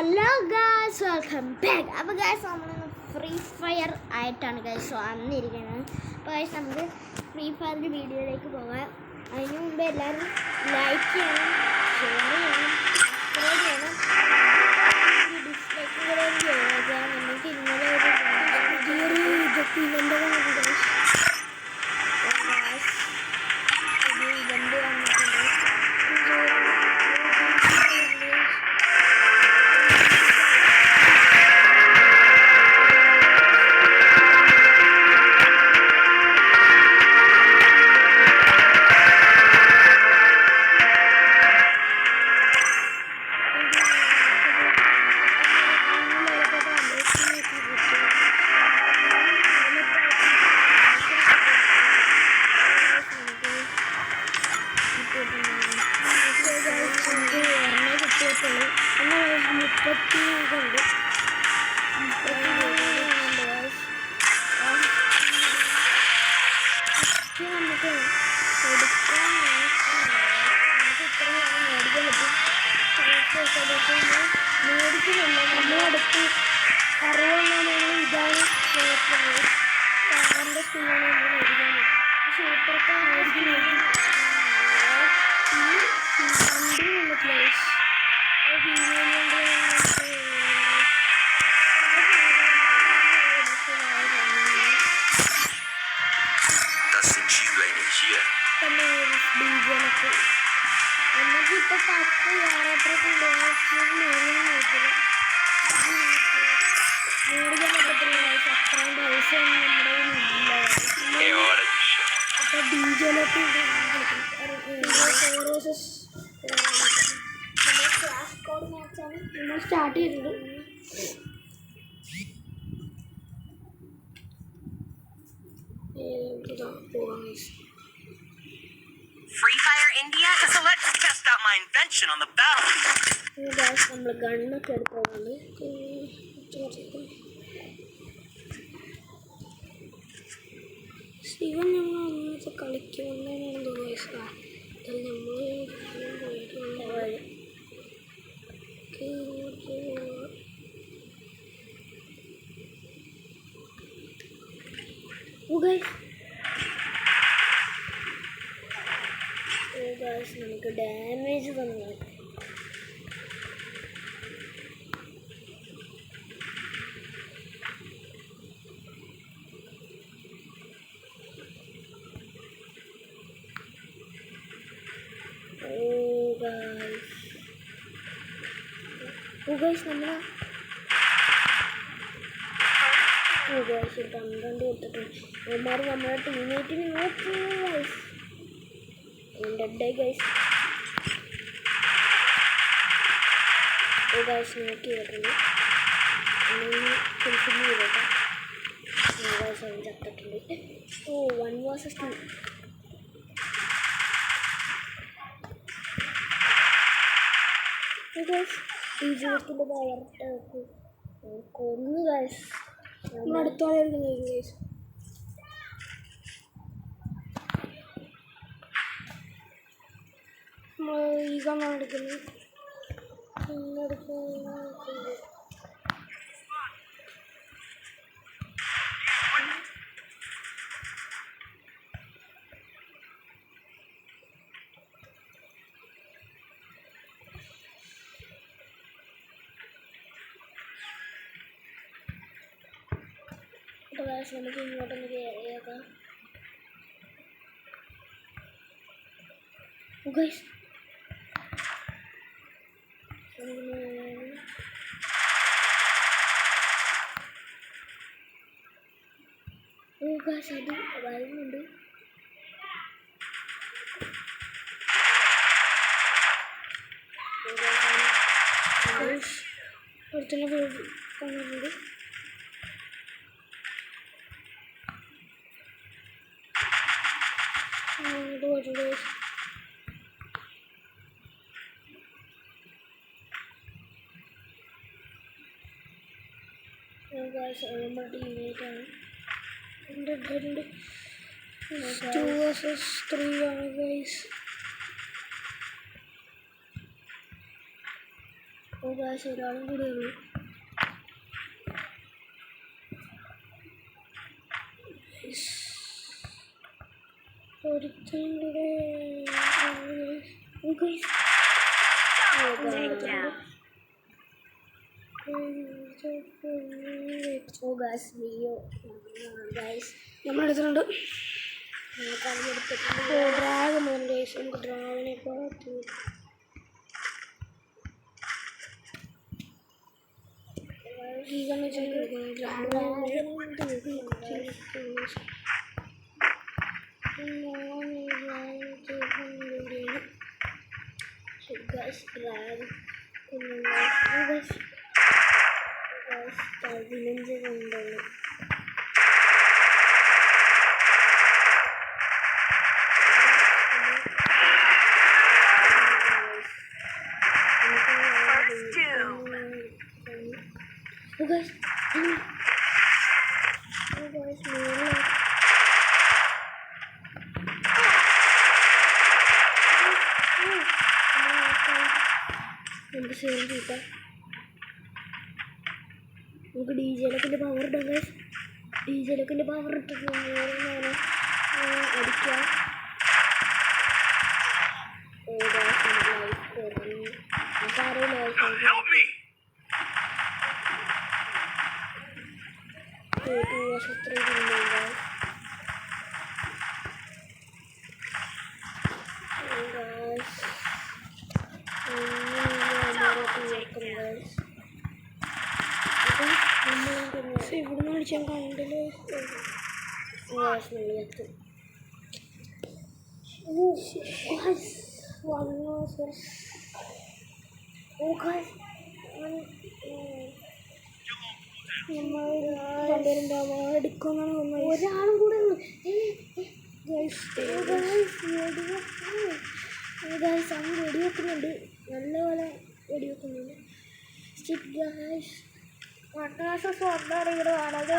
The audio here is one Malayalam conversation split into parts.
Hello guys, welcome back. അപ്പോൾ ഗായ്സ് നമ്മൾ ഫ്രീ ഫയർ ആയിട്ടാണ് ഗായ്സ് വന്നിരിക്കുന്നത്. അപ്പോൾ ഗായ്സ് നമുക്ക് ഫ്രീ ഫയറിൻ്റെ വീഡിയോയിലേക്ക് പോകാം. അതിന് മുമ്പ് എല്ലാവരും ലൈക്ക് ചെയ്യണം, ഷെയർ ചെയ്യണം, സബ്സ്ക്രൈബ് ചെയ്യണം. ഡിസ്ലൈക്ക് കൂടെ ചെയ്യുക. നമുക്ക് ഇന്നലെ ഒരു ഇവൻ്റ് വന്നിട്ടുണ്ട്. നമ്മളടുത്ത് അറിയാവുന്ന ഇതാണ് കാറിൻ്റെ സ്കൂളാണ് നമ്മൾ മേടിക്കാൻ. Super car മേടിക്കുന്നുണ്ട്. പ്ലേസ് നമുക്കിപ്പോൾ 10 യാത്രയൊക്കെ മേടിക്കാൻ പറ്റത്തില്ല. അത്രയും പൈസ ഒന്നും നമ്മുടെ ഇല്ല. അപ്പോൾ ഡി ജെയിലൊക്കെ നമ്മുടെ ക്ലാസ് കോഡ് മാച്ചാണ് നമ്മൾ സ്റ്റാർട്ട് ചെയ്തത്. Free Fire India is select to test out my invention on the battlefield. നമ്മൾ ഗണ്ണൊക്കെ എടുത്തതാണ്. ശിവൻ ഞങ്ങൾ അന്നത്തെ കളിക്കുമെന്നാണ് തോന്നുന്നത്. നമ്മൾ നമുക്ക് ഡാമേജ് തന്നു. നമ്മൾ 12 കൊടുത്തിട്ടുണ്ട്. അവന്മാർ നമ്മുടെ ടീമേറ്റിന് നോക്കി ഡെഡായി ഗൈസ്. നോക്കി വരുന്നത് ഫുൾഫിൽ ചെയ്തേക്കാം. ചത്തിട്ടുണ്ട്. 1 vs 2. ജീവിതത്തിൻ്റെ വയറിട്ട് കൊന്നു ഗൈസ്. അടുത്തോളം ഗൈസ് ഈ ഗണ്ണാണ് എടുക്കുന്നത്. നമുക്ക് ഇങ്ങോട്ടൊന്ന് കയറിയേക്കാം. ഗൈസ് അത് വരുന്നുണ്ട്. ഒരുത്തന്നെ കാണുന്നുണ്ട്. നമ്മുടെ ടീമേറ്റാണ്. 2 vs 3 ആണ് ഗൈസ്. ഗായ്സ് ഒരാളും കൂടെ ഉള്ളൂ. ഒരുത്തനും കൂടെ നമ്മളെടുത്തിട്ടുണ്ട്. ഡ്രാഗൺ നമുക്ക് ഡ്രാഗനെ പാത്തു നമുക്ക് ഡി ജെ ലക്കിൻ്റെ പവർ ഇടാം. ഡി ജെ ലക്കിൻ്റെ പവർ ഇട്ടിട്ട് നേരെ അടിക്കാം. ഇവിടുന്ന് വിളിച്ചാൽ കണ്ടില് എടുക്കുമെന്നാണ് ഒരാളും കൂടെ വെടിവെക്കുന്നുണ്ട്. നല്ലപോലെ വെടിവെക്കുന്നുണ്ട്. സ്വന്തമാണ് ഇവിടെ വളരെ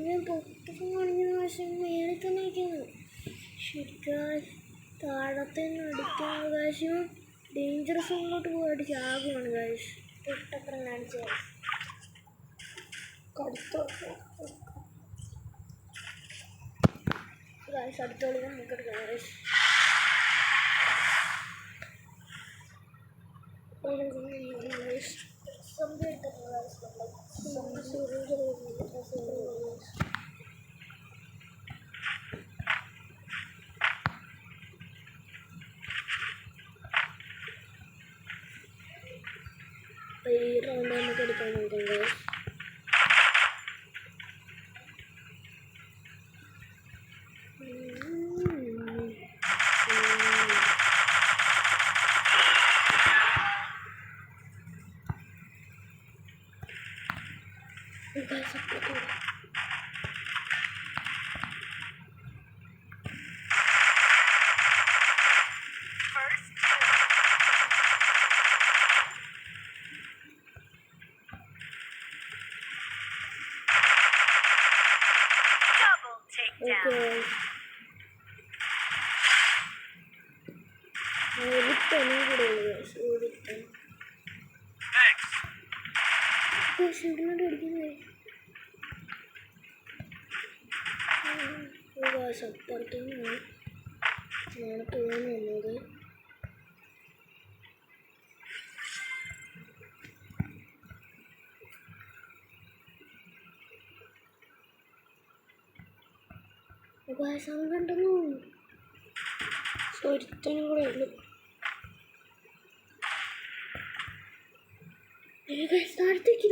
ഞാൻ പൊട്ടൊക്കെ കാണിക്കുന്ന വശം മേളിൽ തന്നെ നിൽക്കുന്നു. ശരിക്കും താഴത്തെ അടിക്കാൻ അവകാശം ഡേഞ്ചറസ് അങ്ങോട്ട് പോയിട്ട് ചാകുവാണ് ഗായ്സ്. പൊട്ടപ്പുറം കാണിച്ച ഗായ്സ് അടുത്തോളം നമുക്ക് എടുക്കാം ഗായ്സ്. ഈ റൗണ്ട് നമുക്ക് എടുക്കാൻ നോക്കാം. സപ്പോർട്ടിങ്ങാണ് തോന്നുന്നത്. ഉണ്ടെന്നു ഒരുത്തനും കൂടെ ഉള്ളു. താഴത്തേക്ക്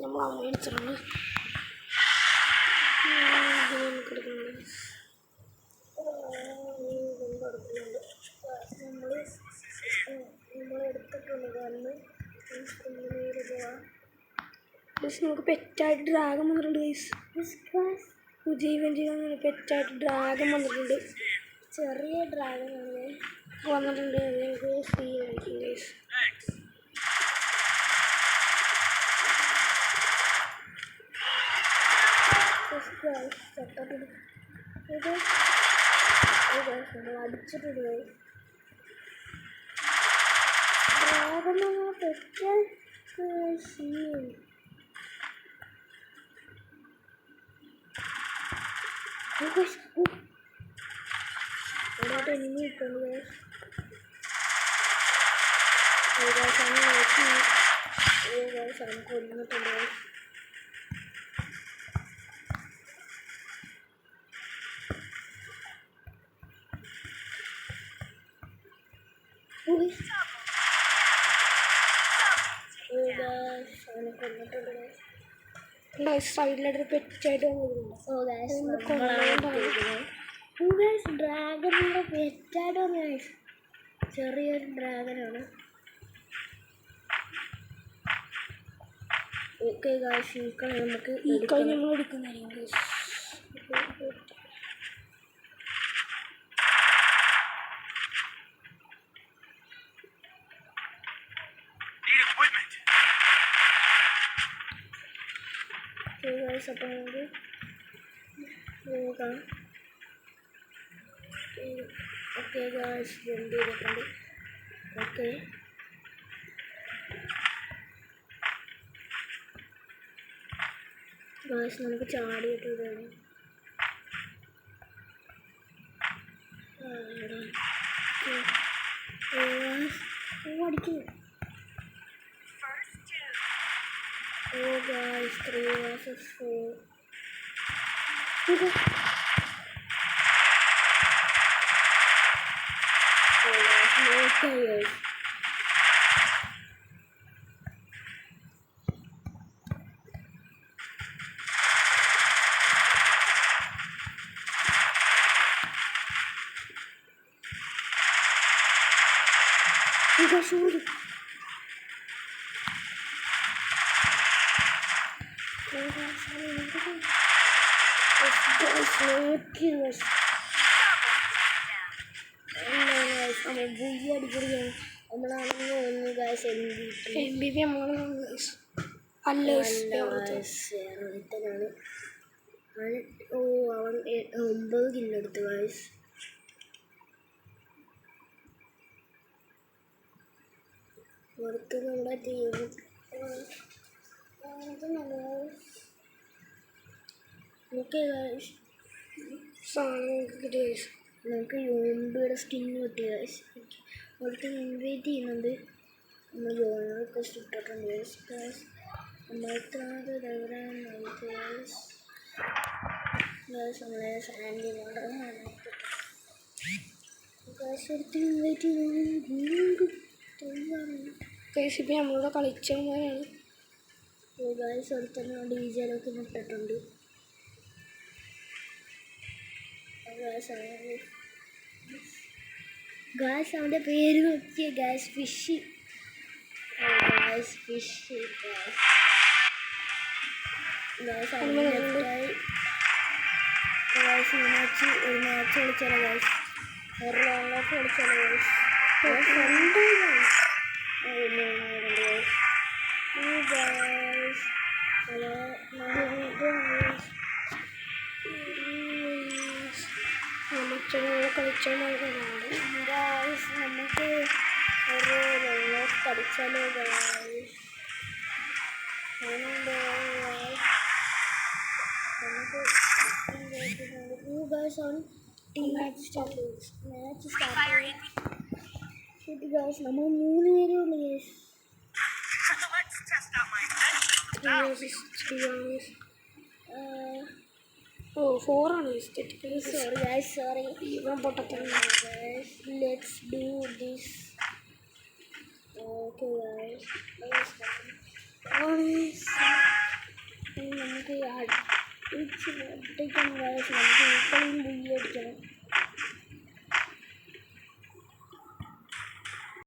നമ്മൾ മേടിച്ചിട്ടുണ്ട്. നമ്മളെടുത്തിട്ടുണ്ട് കാരണം നമുക്ക് പെറ്റായിട്ട് ഡ്രാഗൺ വന്നിട്ടുണ്ട്. പുതിയ ഇവൻറ്റിൽ പെറ്റായിട്ട് ഡ്രാഗൺ വന്നിട്ടുണ്ട്. ചെറിയ ഡ്രാഗൺ ആണ് വന്നിട്ടുണ്ട്. ഞങ്ങൾക്ക് ഫ്രീ ആയിരിക്കും ഗൈസ്. അടിച്ചിട്ടുണ്ട് ഡ്രാഗൺ പെറ്റ് എന്നെ ഇട്ടുണ്ട് കൊല്ലിട്ടുണ്ട് സൈഡിലായിട്ട് പെറ്റായിട്ട് ഡ്രാഗണിൻ്റെ പെറ്റായിട്ട് വന്നു ചെറിയൊരു ഡ്രാഗനാണ് ഓക്കെ ഗായ്സ് നമുക്ക് ഞങ്ങൾ എടുക്കുന്നതായിരിക്കും Need equipment. അപ്പം നമുക്ക് നോക്കാം ഓക്കെ ഗായ്സ് ജമ്പ് ചെയ്തിട്ടുണ്ട് ഓക്കെ ഗായ്സ് നമുക്ക് ചാടിയിട്ട് ഇതാണ് അടിക്കുന്നു Oh guys, 3 versus 4. Oh guys, no players. You guys shoot it. ഓ അവൻ 9 കില്ലെടുത്തു ഗായ്സ് പുറത്ത് നമ്മുടെ ടീം ഓക്കെ ഗായ്സ് നമുക്ക് യോംബിയുടെ സ്കിൻ കിട്ടി ഗായ്സ് അവിടുത്തെ ഇൻവൈറ്റ് ചെയ്യുന്നുണ്ട് നമ്മൾ യോണൊക്കെ ഇട്ടിട്ടുണ്ട് ഗായ്സ് നമ്മൾക്കാതെ ഗായ്സ് നമ്മളെ സാൻഡിനോട് ഗായ്സ് അടുത്ത് ഇൻവൈറ്റ് ചെയ്യുന്നുണ്ട് ഗായ്സ് ഇപ്പം നമ്മളിവിടെ കളിച്ചവന്മാരാണ് ഗായ്സ് അടുത്തന്നെ ഡീജയിലൊക്കെ ഇട്ടിട്ടുണ്ട് ഗായ്സ് അവൻ്റെ പേര് നോക്കിയ guys fish guys fish guys ഒരു മാച്ച് കളിച്ചാലോ ഗായ്സ് ഒരു ലോങ്ങൊക്കെ കളിച്ചാലോ ഗായ്സ് നമുക്ക് ഒരു ലോങ് കളിച്ചാലോ ഗായ്സ് മാച്ച് സ്റ്റാർട്ട് ഗായ്സ് നമ്മൾ 3 പേരേ ഉള്ളൂ guys Let's test out my invention. Oh, 4 ആണ് sorry guys sorry even പൊട്ടത്തന്നെ guys let's do this okay guys നമുക്ക് അടിക്കണം guys നമുക്ക് ഇപ്പോഴും ബുള്ളി അടിക്കണം